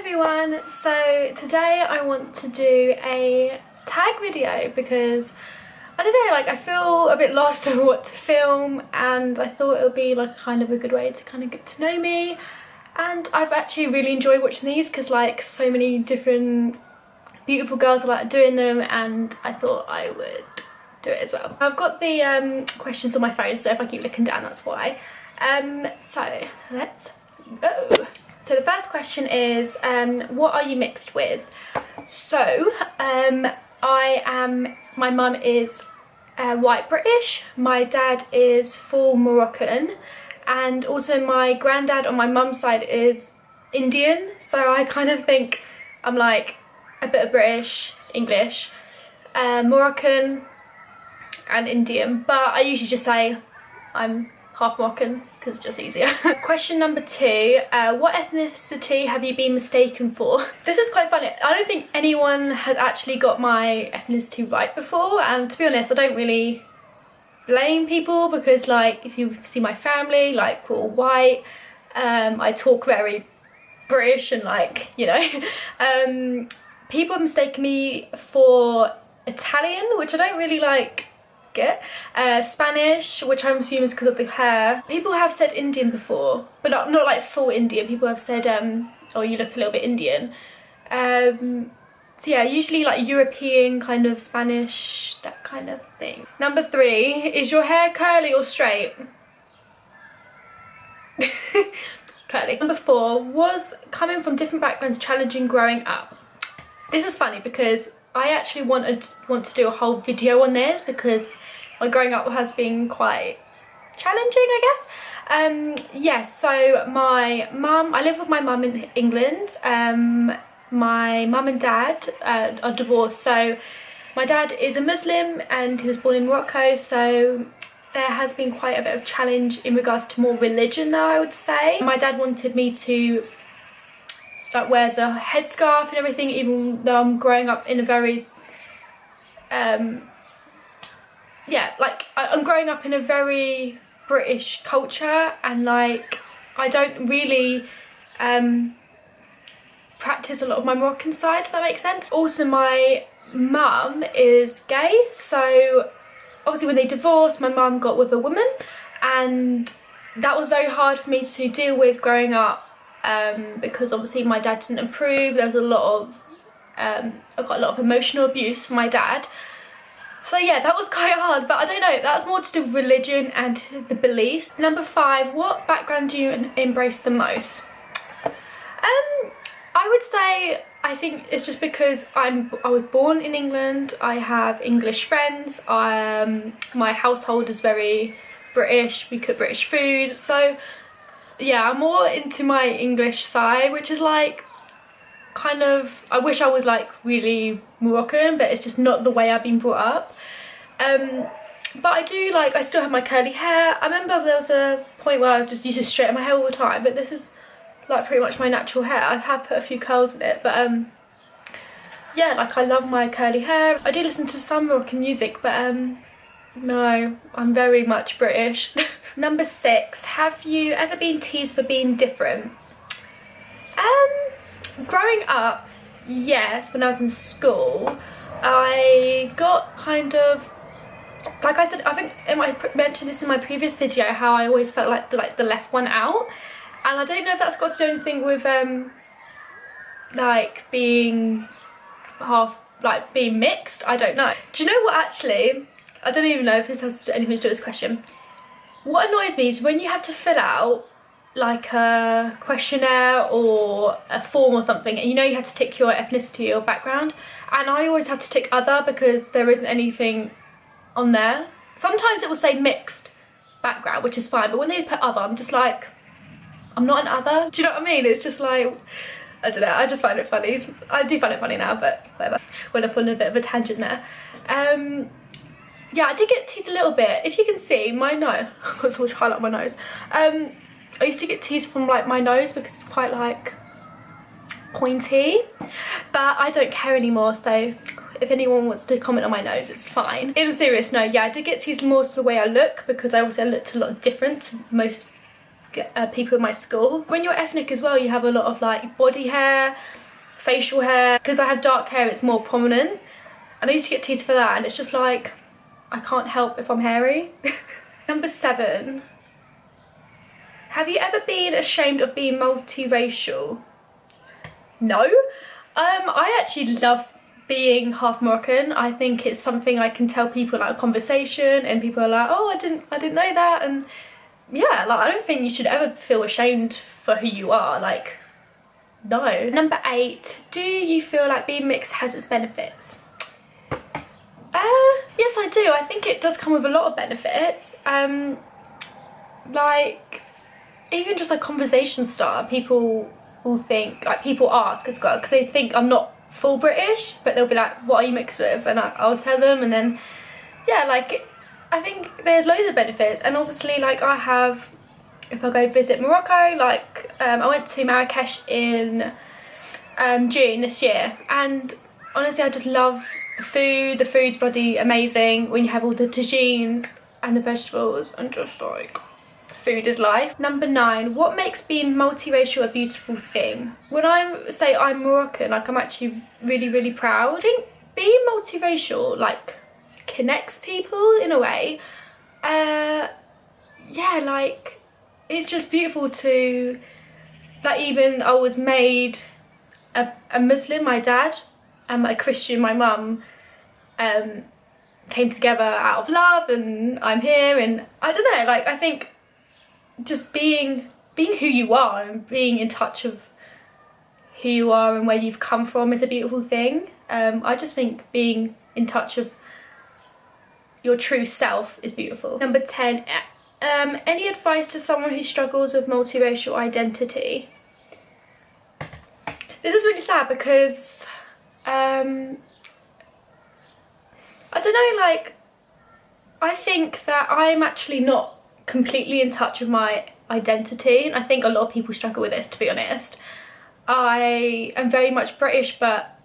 everyone, so today I want to do a tag video because I don't know, like I feel a bit lost on what to film, and I thought it would be like kind of a good way to kind of get to know me. And I've actually really enjoyed watching these because like so many different beautiful girls are like doing them, and I thought I would do it as well. I've got the questions on my phone, so if I keep looking down that's why. So let's go. So the first question is, what are you mixed with? So my mum is white British, my dad is full Moroccan, and also my granddad on my mum's side is Indian, so I kind of think I'm like a bit of British, English, Moroccan and Indian, but I usually just say I'm half Moroccan because it's just easier. Question number 2, what ethnicity have you been mistaken for? This is quite funny. I don't think anyone has actually got my ethnicity right before, and to be honest I don't really blame people because like if you see my family, like we're all white, I talk very British and like, you know, people have mistaken me for Italian, which I don't really like get. Spanish, which I'm assuming is because of the hair. People have said Indian before, but not like full Indian. People have said oh, you look a little bit Indian. So yeah, usually like European, kind of Spanish, that kind of thing. Number 3, is your hair curly or straight? Curly. Number 4, was coming from different backgrounds challenging growing up? This is funny because I actually want to do a whole video on this because my growing up has been quite challenging, I guess. Yes, so my mum, I live with my mum in England. My mum and dad are divorced, so my dad is a Muslim and he was born in Morocco, so there has been quite a bit of challenge in regards to more religion though, I would say. My dad wanted me to like wear the headscarf and everything, even though I'm growing up in a very yeah, like I'm growing up in a very British culture, and like I don't really practice a lot of my Moroccan side, if that makes sense. Also my mum is gay, so obviously when they divorced my mum got with a woman, and that was very hard for me to deal with growing up. Because obviously my dad didn't approve. There was a lot of I got a lot of emotional abuse from my dad, so yeah, that was quite hard. But I don't know, that's more to do with religion and the beliefs. Number 5, what background do you embrace the most? I would say, I think it's just because I was born in England, I have English friends, my household is very British, we cook British food, so yeah, I'm more into my English side, which is like kind of, I wish I was like really Moroccan, but it's just not the way I've been brought up. But I do like, I still have my curly hair. I remember there was a point where I just used to straighten my hair all the time, but this is like pretty much my natural hair. I have put a few curls in it, but yeah, like I love my curly hair. I do listen to some Moroccan music, but no, I'm very much British. Number 6, have you ever been teased for being different? Growing up, yes, when I was in school, I got kind of, like I said, I think I mentioned this in my previous video, how I always felt like the left one out, and I don't know if that's got to do anything with like being half, like being mixed, I don't know. Do you know what, actually, I don't even know if this has anything to do with this question. What annoys me is when you have to fill out like a questionnaire or a form or something, and you know you have to tick your ethnicity or background, and I always have to tick other because there isn't anything on there. Sometimes it will say mixed background, which is fine, but when they put other, I'm just like, I'm not an other. Do you know what I mean? It's just like, I don't know, I just find it funny. I do find it funny now, but whatever. Went off on a bit of a tangent there. Yeah, I did get teased a little bit. If you can see my nose, I've got so much highlight on my nose. I used to get teased from like my nose because it's quite like pointy, but I don't care anymore, so if anyone wants to comment on my nose, it's fine. In serious, no, yeah, I did get teased more to the way I look because I looked a lot different to most people in my school. When you're ethnic as well, you have a lot of like body hair, facial hair. Because I have dark hair, it's more prominent, and I used to get teased for that, and it's just like, I can't help if I'm hairy. Number 7. Have you ever been ashamed of being multiracial? No. I actually love being half Moroccan. I think it's something I can tell people in like a conversation, and people are like, oh, I didn't know that. And yeah, like, I don't think you should ever feel ashamed for who you are. Like, no. Number 8. Do you feel like being mixed has its benefits? Yes, I do. I think it does come with a lot of benefits. Like, even just like conversation starter, people will think, like, people ask as well, because they think I'm not full British, but they'll be like, what are you mixed with? And I'll tell them, and then yeah, like, I think there's loads of benefits. And obviously, like, I have, if I go visit Morocco, like, I went to Marrakesh in June this year, and honestly I just love the food. The food's bloody amazing when you have all the tagines and the vegetables, and just like, food is life. Number 9. What makes being multiracial a beautiful thing? When I say I'm Moroccan, like, I'm actually really proud. I think being multiracial like connects people in a way. Yeah, like, it's just beautiful to, that even I was made a Muslim, my dad, and a Christian, my mum, came together out of love, and I'm here, and I don't know, like, I think just being who you are and being in touch of who you are and where you've come from is a beautiful thing. I just think being in touch of your true self is beautiful. Number 10. Any advice to someone who struggles with multiracial identity? This is really sad because I don't know, like, I think that I'm actually not completely in touch with my identity, and I think a lot of people struggle with this, to be honest. I am very much British, but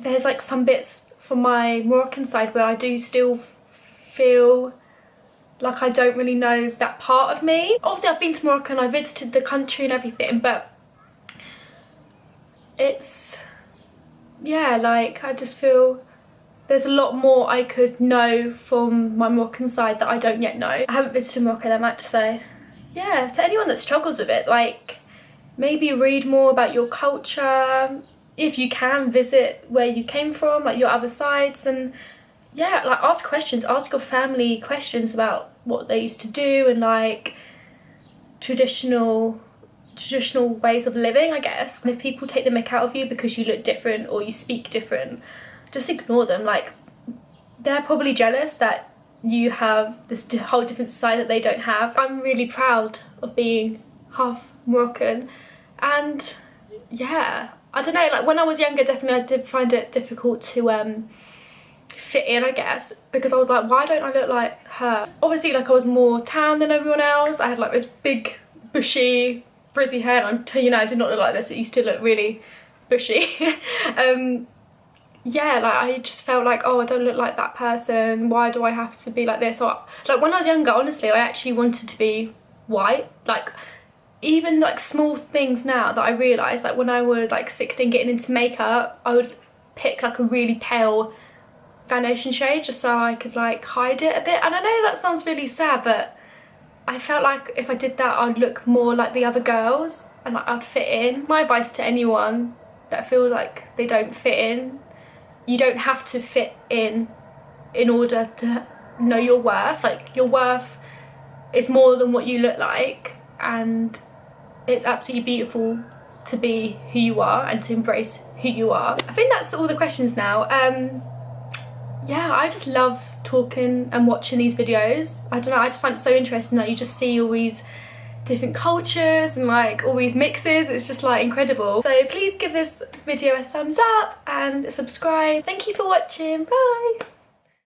there's like some bits from my Moroccan side where I do still feel like I don't really know that part of me. Obviously I've been to Morocco and I visited the country and everything, but it's, yeah, like, I just feel there's a lot more I could know from my Moroccan side that I don't yet know. I haven't visited Morocco that much, so yeah, to anyone that struggles with it, like, maybe read more about your culture. If you can, visit where you came from, like your other sides, and yeah, like, ask questions, ask your family questions about what they used to do, and like traditional ways of living, I guess. And if people take the mick out of you because you look different or you speak different, just ignore them. Like, they're probably jealous that you have this whole different side that they don't have. I'm really proud of being half Moroccan, and yeah, I don't know, like, when I was younger, definitely I did find it difficult to fit in, I guess, because I was like, why don't I look like her? Obviously, like, I was more tan than everyone else. I had like this big bushy frizzy hair, and you know, I did not look like this. It used to look really bushy. Yeah, like, I just felt like, oh, I don't look like that person, why do I have to be like this? Or like, when I was younger, honestly, I actually wanted to be white. Like, even like small things now that I realise, like when I was like 16 getting into makeup, I would pick like a really pale foundation shade just so I could like hide it a bit. And I know that sounds really sad, but I felt like if I did that, I'd look more like the other girls and like I'd fit in. My advice to anyone that feels like they don't fit in, you don't have to fit in order to know your worth. Like, your worth is more than what you look like, and it's absolutely beautiful to be who you are and to embrace who you are. I think that's all the questions now. Yeah, I just love talking and watching these videos. I don't know, I just find it so interesting that you just see all these different cultures and like all these mixes. It's just like incredible. So please give this video a thumbs up and subscribe. Thank you for watching. Bye.